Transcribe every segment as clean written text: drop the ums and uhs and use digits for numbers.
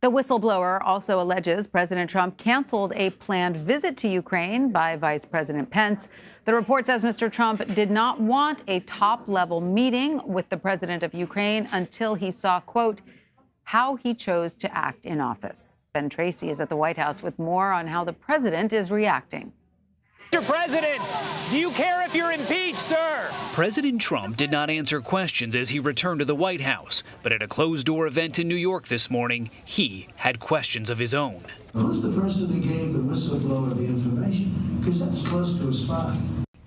The whistleblower also alleges President Trump canceled a planned visit to Ukraine by Vice President Pence. The report says Mr. Trump did not want a top-level meeting with the president of Ukraine until he saw, quote, how he chose to act in office. Ben Tracy is at the White House with more on how the president is reacting. Mr. President, do you care if you're impeached, sir? President Trump did not answer questions as he returned to the White House, but at a closed-door event in New York this morning, he had questions of his own. Who's the person who gave the whistleblower the information? Because that's close to a spy.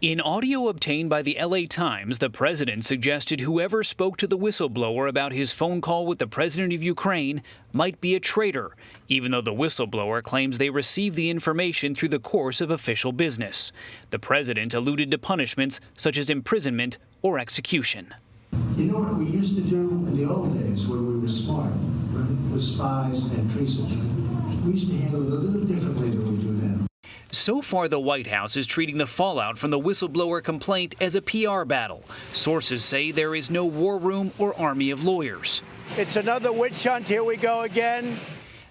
In audio obtained by the LA Times, the president suggested whoever spoke to the whistleblower about his phone call with the president of Ukraine might be a traitor, even though the whistleblower claims they received the information through the course of official business. The president alluded to punishments such as imprisonment or execution. You know what we used to do in the old days when we were smart, right? With spies and treason. We used to handle it a little differently than we do now. So far, the White House is treating the fallout from the whistleblower complaint as a PR battle. Sources say there is no war room or army of lawyers. It's another witch hunt. Here we go again.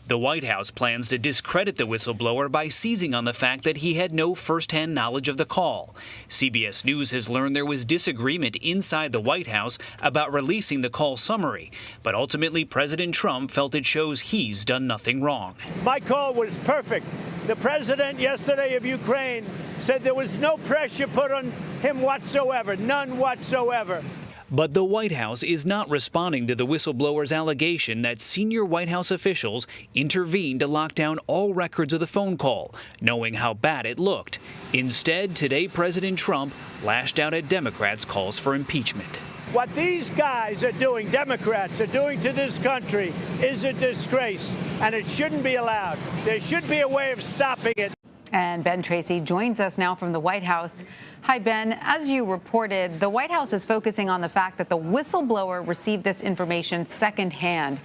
The White House plans to discredit the whistleblower by seizing on the fact that he had no first-hand knowledge of the call. CBS News has learned there was disagreement inside the White House about releasing the call summary, but ultimately President Trump felt it shows he's done nothing wrong. My call was perfect. The president yesterday of Ukraine said there was no pressure put on him whatsoever, none whatsoever. But the White House is not responding to the whistleblower's allegation that senior White House officials intervened to lock down all records of the phone call, knowing how bad it looked. Instead, today President Trump lashed out at Democrats' calls for impeachment. What these guys are doing, Democrats are doing to this country, is a disgrace, and it shouldn't be allowed. There should be a way of stopping it. And Ben Tracy joins us now from the White House. Hi, Ben. As you reported, the White House is focusing on the fact that the whistleblower received this information secondhand.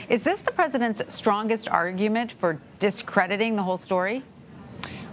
Is this the president's strongest argument for discrediting the whole story?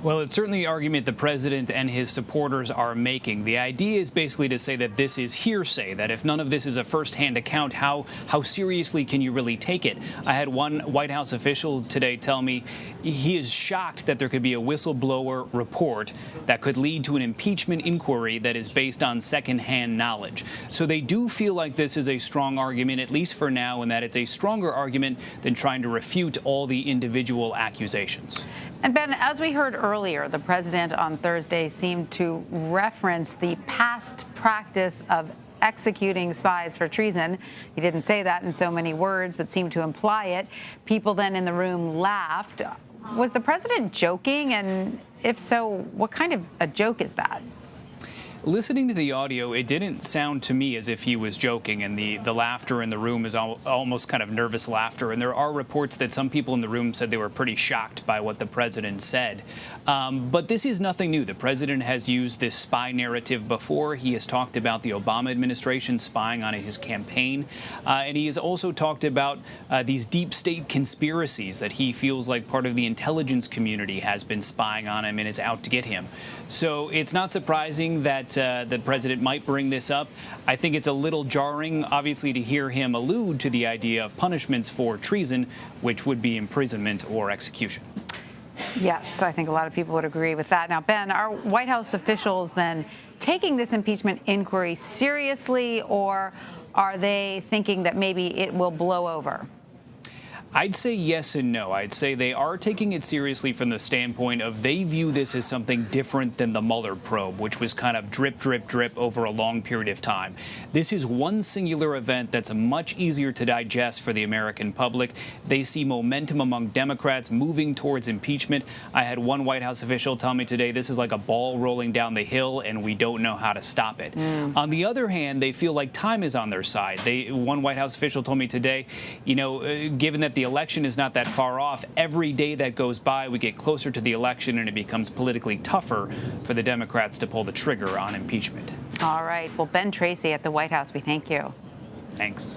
Well, it's certainly the argument the president and his supporters are making. The idea is basically to say that this is hearsay, that if none of this is a first-hand account, how seriously can you really take it? I had one White House official today tell me he is shocked that there could be a whistleblower report that could lead to an impeachment inquiry that is based on second-hand knowledge. So they do feel like this is a strong argument, at least for now, and that it's a stronger argument than trying to refute all the individual accusations. And Ben, as we heard earlier, the president on Thursday seemed to reference the past practice of executing spies for treason. He didn't say that in so many words, but seemed to imply it. People then in the room laughed. Was the president joking? And if so, what kind of a joke is that? Listening to the audio, it didn't sound to me as if he was joking, and the laughter in the room is almost kind of nervous laughter. And there are reports that some people in the room said they were pretty shocked by what the president said. But this is nothing new. The president has used this spy narrative before. He has talked about the Obama administration spying on his campaign. And he has also talked about these deep state conspiracies that he feels like part of the intelligence community has been spying on him and is out to get him. So it's not surprising that the president might bring this up. I think it's a little jarring, obviously, to hear him allude to the idea of punishments for treason, which would be imprisonment or execution. Yes, I think a lot of people would agree with that. Now, Ben, are White House officials then taking this impeachment inquiry seriously, or are they thinking that maybe it will blow over? I'd say yes and no. I'd say they are taking it seriously from the standpoint of they view this as something different than the Mueller probe, which was kind of drip, drip, drip over a long period of time. This is one singular event that's much easier to digest for the American public. They see momentum among Democrats moving towards impeachment. I had one White House official tell me today this is like a ball rolling down the hill and we don't know how to stop it. On the other hand, they feel like time is on their side. One White House official told me today, you know, given that the election is not that far off, every day that goes by, we get closer to the election and it becomes politically tougher for the Democrats to pull the trigger on impeachment. All right. Well, Ben Tracy at the White House, we thank you. Thanks.